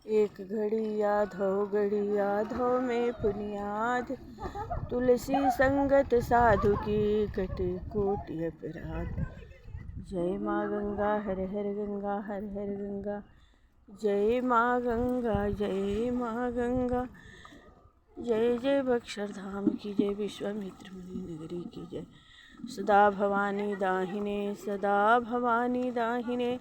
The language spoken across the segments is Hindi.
एक घड़ी याद हो घड़ी याद हो में पुनियाद, तुलसी संगत साधु की कटे कोटि अपराध। जय माँ गंगा हर हर गंगा हर हर गंगा, जय माँ गंगा जय माँ गंगा। जय जय बक्सर धाम की जय, विश्वामित्र मुनि नगरी की जय। सदा भवानी दाहिने सदा भवानी दाहिने,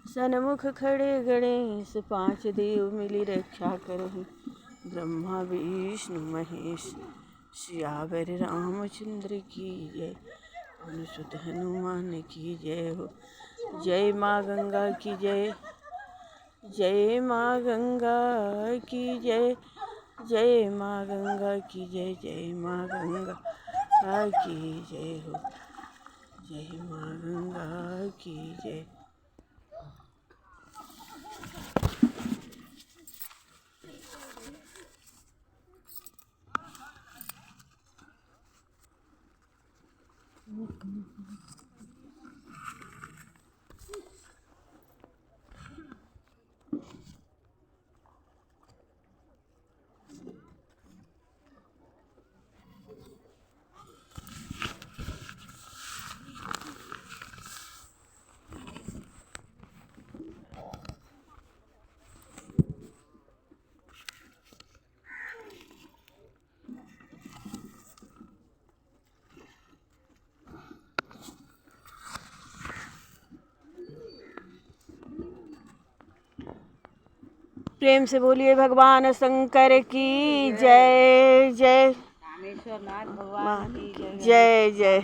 सन्मुख खड़े गणेश पांच देव मिली रक्षा करहि। ब्रह्मा विष्णु महेश सियावर रामचंद्र की जय, पवन सुत हनुमान की जय हो। जय माँ गंगा की जय, जय माँ गंगा की जय, जय माँ गंगा की जय, जय माँ गंगा की जय हो। जय माँ गंगा की जय। प्रेम से बोलिए भगवान शंकर की जय। जय रामेश्वर नाथ भगवान की जय जय।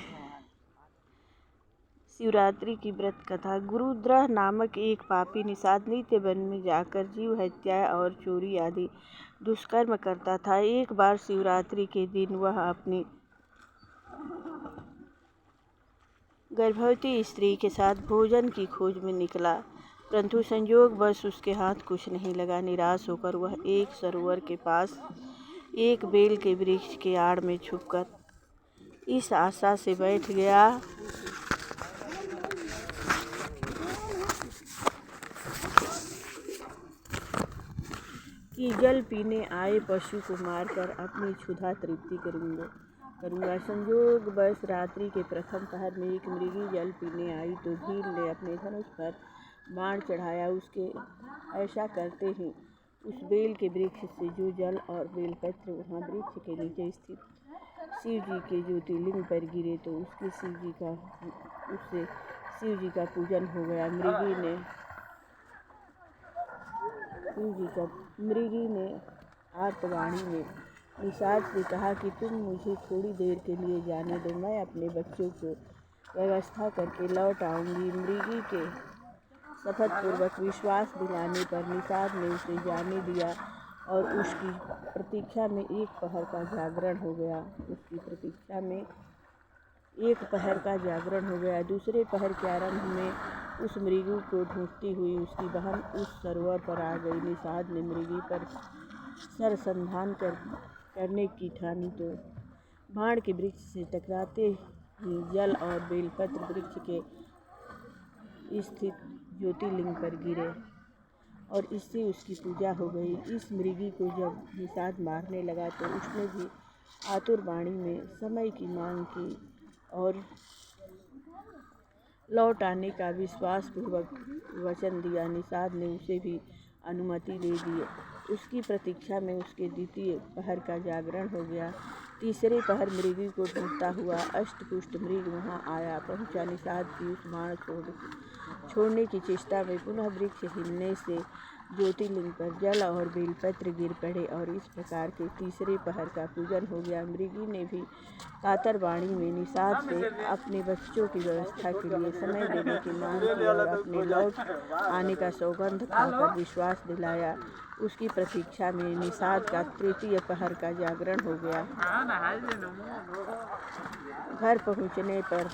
शिवरात्रि की व्रत कथा। गुरुद्रह नामक एक पापी निषाद नित्य वन में जाकर जीव हत्या और चोरी आदि दुष्कर्म करता था। एक बार शिवरात्रि के दिन वह अपनी गर्भवती स्त्री के साथ भोजन की खोज में निकला, परंतु संयोगवश उसके हाथ कुछ नहीं लगा। निराश होकर वह एक सरोवर के पास एक बेल के वृक्ष के आड़ में छुपकर इस आशा से बैठ गया कि जल पीने आए पशु को मारकर अपनी क्षुधा तृप्ति करूँगा। संयोगवश रात्रि के प्रथम पहर में एक मृगी जल पीने आई तो भील ने अपने धनुष पर बाण चढ़ाया। उसके ऐसा करते ही उस बेल के वृक्ष से जो जल और बेलपत्र वहाँ वृक्ष के नीचे स्थित शिव जी के ज्योतिर्लिंग पर गिरे तो उससे शिव जी का पूजन हो गया। मृगी ने आर्तवाणी में निषाद से कहा कि तुम मुझे थोड़ी देर के लिए जाने दो, मैं अपने बच्चों को व्यवस्था करके लौट आऊँगी। मृगी के शपथपूर्वक विश्वास दिलाने पर निषाद ने उसे जाने दिया और उसकी प्रतीक्षा में एक पहर का जागरण हो गया। दूसरे पहर के आरंभ में उस मृगी को ढूंढती हुई उसकी बहन उस सरोवर पर आ गई। निषाद ने मृगी पर सरसंधान करने की ठानी तो बाण के वृक्ष से टकराते ही जल और बेलपत्र वृक्ष के स्थित ज्योतिर्लिंग पर गिरे और इससे उसकी पूजा हो गई। इस मृगी को जब निषाद मारने लगा तो उसने भी आतुर वाणी में समय की मांग की और लौट आने का विश्वासपूर्वक वचन दिया। निषाद ने उसे भी अनुमति दे दी। उसकी प्रतीक्षा में उसके द्वितीय पहर का जागरण हो गया। तीसरे पहर मृगी को ढूंढता हुआ अष्टपुष्ट मृग वहाँ आया पहुँचा। निषाद की उस बाण छोड़ने की चेष्टा में पुनः वृक्ष हिलने से ज्योतिर्लिंग पर जल और बेलपत्र गिर पड़े और इस प्रकार के तीसरे पहर का पूजन हो गया। मृगी ने भी कातर वाणी में निषाद से अपने बच्चों की व्यवस्था के लिए समय देने की मांग की और अपने लौट आने का सौगंध खाकर विश्वास दिलाया। उसकी प्रतीक्षा में निषाद का तृतीय पहर का जागरण हो गया। घर पहुँचने पर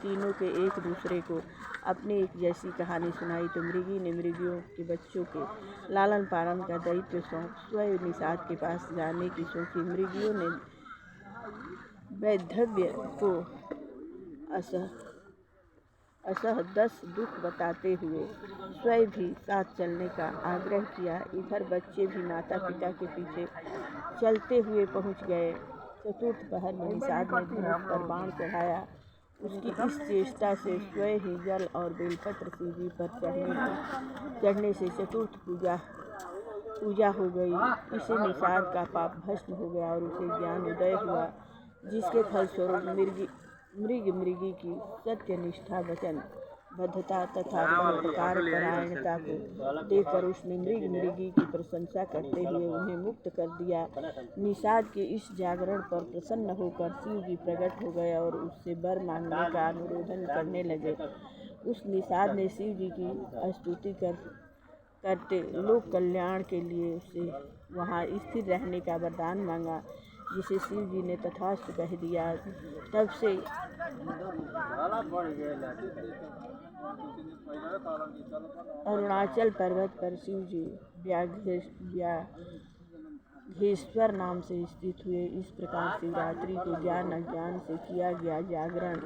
तीनों के एक दूसरे को अपने एक जैसी कहानी सुनाई तो मृगी ने मृगियों के बच्चों के लालन पालन का दायित्व सौंप स्वयं निषाद के पास जाने की सोची। मृगियों ने वैधव्य को असह 10 दुख बताते हुए स्वयं भी साथ चलने का आग्रह किया। इधर बच्चे भी माता पिता के पीछे चलते हुए पहुंच गए। चतुर्थ पहर में निषाद ने धनुष पर बाण चढ़ाया। उसकी इस चेष्टा से स्वयं ही जल और बेलपत्र शिव जी पर चढ़ने से चतुर्थ पूजा हो गई। इसे निषाद का पाप भस्म हो गया और उसे ज्ञान उदय हुआ, जिसके फलस्वरूप मृगी की सत्यनिष्ठा वचन बद्धता तथा परोपकार परायणता को देखकर उसने मृगी की प्रशंसा करते हुए उन्हें मुक्त कर दिया। निषाद के इस जागरण पर प्रसन्न होकर शिव जी प्रकट हो गए और उससे वर मांगने का अनुरोधन करने लगे। उस निषाद ने शिव जी की स्तुति करते लोक कल्याण के लिए उससे वहाँ स्थिर रहने का वरदान मांगा, जिसे शिव जी ने तथास्तु कह दिया। तब से अरुणाचल पर्वत पर शिव जी व्याघ्रेश्वर नाम से स्थित हुए। इस प्रकार शिवरात्रि को ज्ञान अज्ञान से किया गया जागरण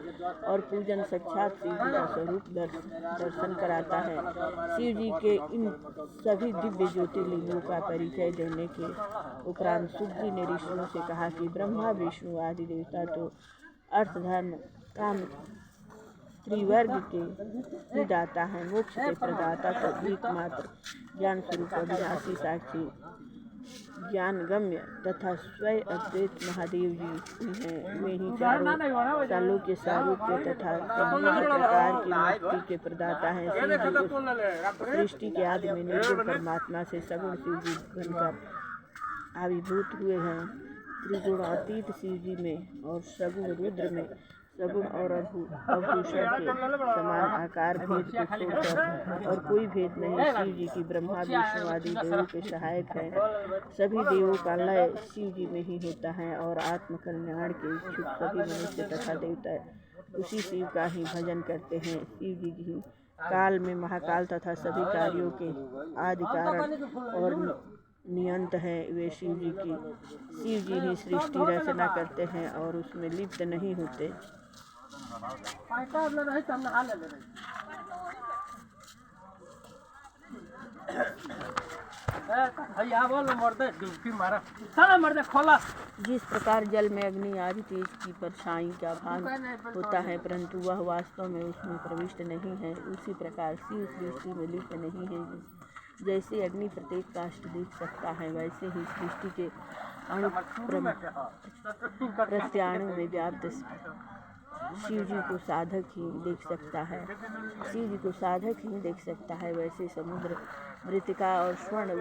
और पूजन साक्षात शिव जी का स्वरूप दर्शन कराता है। शिव जी के इन सभी दिव्य ज्योतिर्लिंगों का परिचय देने के उपरांत सुख जी ने ऋषियों से कहा कि ब्रह्मा विष्णु आदि देवता तो अर्थ धर्म काम त्रिवर्ग के ही दाता है, मोक्ष के प्रदाता तो एकमात्र ज्ञान स्वरूप अविनाशी साक्षी ज्ञान गम्य तथा स्वयं अद्वैत महादेव जी हैं। वे ही चारों सालों के स्वरूप के तथा सभी प्रकार की मुक्ति के प्रदाता हैं। शिव जी सृष्टि के आदि में निर्गुण परमात्मा से सगुण शिव जी बनकर आविर्भूत हुए हैं। त्रिगुणातीत शिव जी में और सगुण रुद्र में सगुण और आभूषण के समान आकार भेद को छोड़कर और कोई भेद नहीं। शिव जी की ब्रह्मा विष्णु आदि देवों के सहायक हैं। सभी देवों का लय शिव जी में ही होता है और आत्म कल्याण के इच्छुक सभी मनुष्य तथा देवता उसी शिव का ही भजन करते हैं। शिव जी ही काल में महाकाल तथा सभी कार्यों के आदि कारण और नियंत हैं। वे शिव जी ही सृष्टि रचना करते हैं और उसमें लिप्त नहीं होते। जिस प्रकार जल में अग्नि आदि तेज की परछाई का भान होता है परंतु वह वास्तव में उसमें प्रविष्ट नहीं है, उसी प्रकार शिव सृष्टि में लिप्त नहीं है। जैसे अग्नि प्रत्येक काष्ठ देख सकता है, वैसे ही सृष्टि के अणु प्रत्याणु में व्याप्त शिव जी को साधक ही देख सकता है। शिव जी को साधक ही देख सकता है, वैसे समुद्र मृतिका और स्वर्ण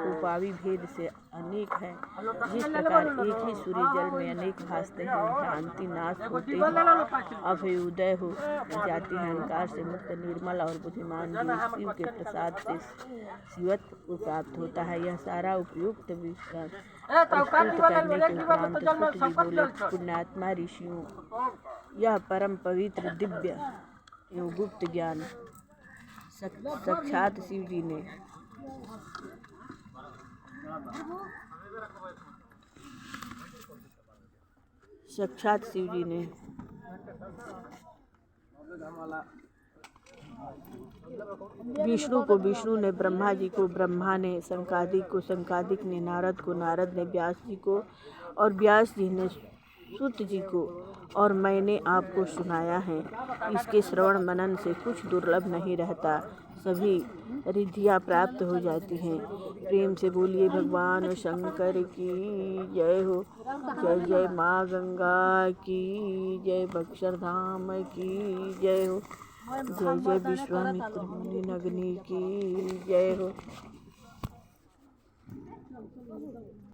उपावि भेद से अनेक है। जिस प्रकार एक ही सूर्य जल में अनेक भासते हैं, भ्रांति नाश होते हैं, अभ्युदय हो जाती है। अहंकार से मुक्त निर्मल और बुद्धिमान जीव शिव के प्रसाद से शिवत्व को प्राप्त होता है। यह सारा उपयुक्त विश्वास प्रस्तुत करने के उपरांत सुत जी बोले, पुण्यात्मा ऋषियों, यह परम पवित्र दिव्य एवं गुप्त ज्ञान साक्षात शिव जी ने विष्णु को विष्णु ने, ब्रह्मा जी को ब्रह्मा ने, संकादिक को संकादिक ने, नारद को नारद ने, व्यास जी को और व्यास जी ने सुत जी को और मैंने आपको सुनाया है। इसके श्रवण मनन से कुछ दुर्लभ नहीं रहता, सभी रिद्धियाँ प्राप्त हो जाती हैं। प्रेम से बोलिए भगवान शंकर की जय हो। जय जय माँ गंगा की जय, बक्सरधाम की जय हो। जय जय विश्वामित्र मुनि नगनी की जय हो।